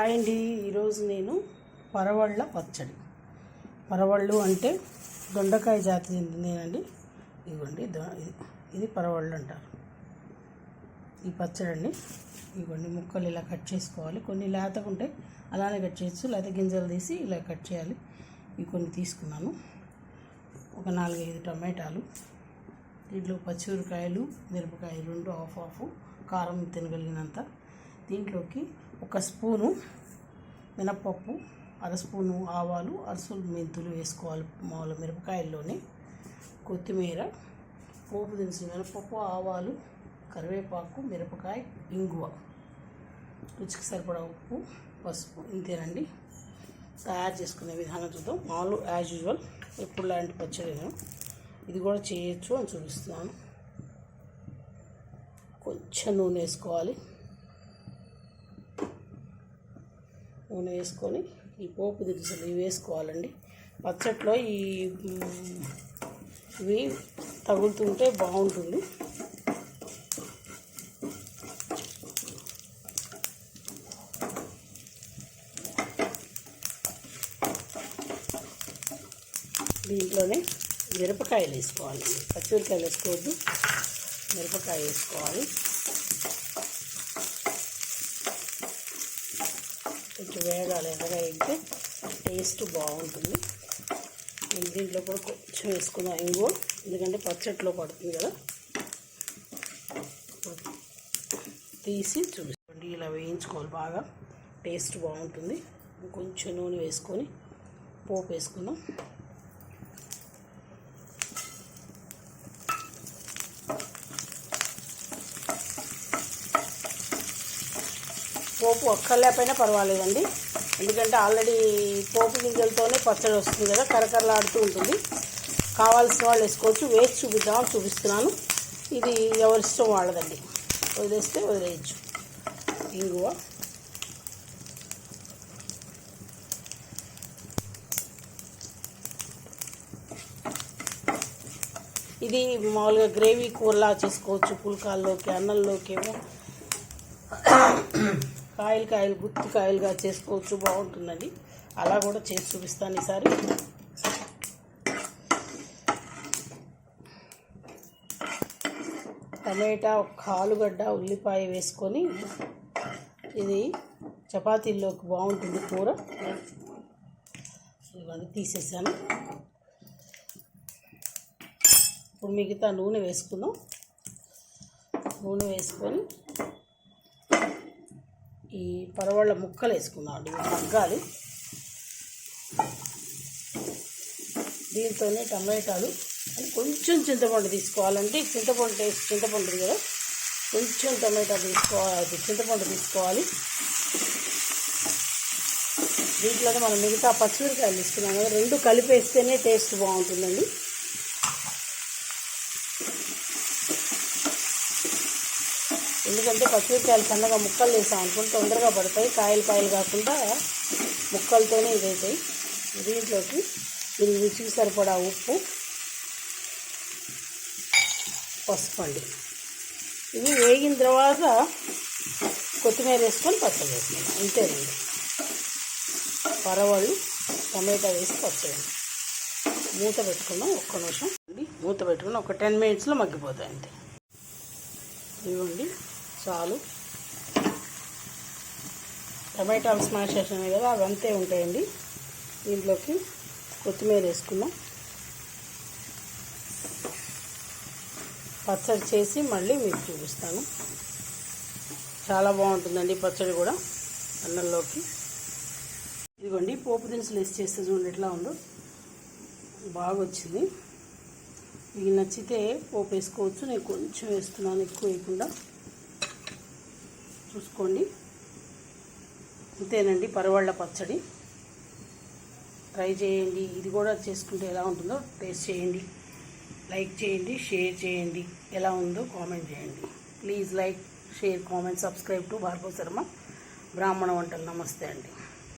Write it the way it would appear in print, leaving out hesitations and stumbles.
అండి ఈరోజు నేను పరవళ్ళ పచ్చడి. పరవళ్ళు అంటే దొండకాయ జాతి చెందిందేనండి. ఇదిగోండి ఇది పరవళ్ళు అంటారు. ఈ పచ్చడి అండి. ఇదిగోండి ముక్కలు ఇలా కట్ చేసుకోవాలి. కొన్ని లేతగా ఉంటాయి, అలానే కట్ చేయొచ్చు. లేత గింజలు తీసి ఇలా కట్ చేయాలి. ఇవి కొన్ని తీసుకున్నాను. ఒక 4-5 టమాటాలు, దీంట్లో పచ్చిమిరపకాయలు, మిరపకాయలు 2 హాఫ్ కారం తినగలిగినంత. దీంట్లోకి 1 స్పూను మినపప్పు, 1/2 స్పూను ఆవాలు, 1/2 స్పూను మెంతులు వేసుకోవాలి. మామూలు మిరపకాయల్లోనే కొత్తిమీర, పోపు దినుసులు, మినపప్పు, ఆవాలు, కరివేపాకు, మిరపకాయ, ఇంగువ, రుచికి సరిపడా ఉప్పు, పసుపు. ఇంతేనండి. తయారు చేసుకునే విధానం చూద్దాం. మామూలు యాజ్ యూజువల్ ఎప్పుడు లాంటి పచ్చడి ఇది కూడా చేయొచ్చు అని చూపిస్తున్నాను. కొంచెం నూనె వేసుకోవాలి. నూనె వేసుకొని ఈ పోపు దినుసులు ఇవి వేసుకోవాలండి. పచ్చట్లో ఇవి తగులుతుంటే బాగుంటుంది. దీంట్లోనే మిరపకాయలు వేసుకోవాలి. పచ్చిమిరపకాయలు వేసుకోవద్దు, మిరపకాయ వేసుకోవాలి. కొంచెం వేగాలి. ఎర్రగా వేగితే టేస్ట్ బాగుంటుంది. దీంట్లో కూడా కొంచెం వేసుకుందాం ఇంగువ, ఎందుకంటే పచ్చట్లో పడుతుంది కదా. తీసి చూసుకోండి, ఇలా వేయించుకోవాలి. బాగా టేస్ట్ బాగుంటుంది. కొంచెం నూనె వేసుకొని పోపు వేసుకుందాం. పోపు ఒక్కర్లేకపోయినా పర్వాలేదండి, ఎందుకంటే ఆల్రెడీ పోపు గింజలతోనే పచ్చడి వస్తుంది కదా, కరకరలాడుతూ ఉంటుంది. కావాల్సిన వాళ్ళు వేసుకోవచ్చు. వేసి చూపిస్తున్నాను. ఇది ఎవరిష్టం వాళ్ళదండి. వదిలేస్తే వదిలేయచ్చు. ఇంగువ, ఇది మామూలుగా గ్రేవీ కూరలా చేసుకోవచ్చు. పుల్కాల్లోకి, అన్నంలోకి ఏమో కాయలు గుత్తి కాయలుగా చేసుకోవచ్చు. బాగుంటుందండి. అలా కూడా చేసి చూపిస్తాను ఈసారి. టమాటా, 1 ఆలుగడ్డ, ఉల్లిపాయ వేసుకొని ఇది చపాతీల్లోకి బాగుంటుంది కూర. ఇవన్నీ తీసేసాను. ఇప్పుడు మిగతా నూనె వేసుకుందాం. నూనె వేసుకొని ఈ పరవళ్ళ ముక్కలు వేసుకున్నాం. ఇవి తగ్గాలి. దీంతోనే టమాటాలు కొంచెం చింతపండు తీసుకోవాలంటే, చింతపండు కదా, కొంచెం టమాటా తీసుకోవాలి, చింతపండు తీసుకోవాలి. దీంట్లోనే మనం మిగతా పచ్చిమిరకాయలు తీసుకున్నాం కదా, 2 కలిపేస్తేనే టేస్ట్ బాగుంటుందండి. ఎందుకంటే పచ్చిమిరకాయలు సన్నగా ముక్కలు వేసాం అనుకుంటే తొందరగా పడతాయి. కాయలు కాకుండా ముక్కలతోనే ఇదవుతాయి. దీంట్లోకి దీనికి రుచికి సరిపడా ఉప్పు, పసుపు అండి. ఇవి వేగిన తర్వాత కొత్తిమీర వేసుకొని పచ్చడి వేసుకుందాం. అంతేనండి. పరవళ్ళు టమాటా వేసి పచ్చడి. మూత పెట్టుకుందాం. 1 నిమిషం అండి. మూత పెట్టుకుని ఒక 10 మినిట్స్లో మగ్గిపోతాయి. అంతే. ఇవ్వండి, చాలు. టమాటాలు స్మాష్ చేసినాయి కదా, అవి అంతే ఉంటాయండి. దీంట్లోకి కొత్తిమీర వేసుకుందాం. పచ్చడి చేసి మళ్ళీ మీకు చూపిస్తాను. చాలా బాగుంటుందండి పచ్చడి కూడా అన్నంలోకి. ఇదిగోండి పోపు దినుసులు వేసి చేస్తే చూడండి ఎట్లా ఉందో, బాగా వచ్చింది. మీకు నచ్చితే పోపు వేసుకోవచ్చు. నేను కొంచెం వేస్తున్నాను, ఎక్కువ వేయకుండా. చూసుకోండి. అంతేనండి పరవళ్ళ పచ్చడి. ట్రై చేయండి. ఇది కూడా చేసుకుంటే ఎలా ఉంటుందో టేస్ట్ చేయండి. లైక్ చేయండి, షేర్ చేయండి. ఎలా ఉందో కామెంట్ చేయండి. Please like, share, comment, subscribe to Bhargava Sharma బ్రాహ్మణ వంటలు. నమస్తే అండి.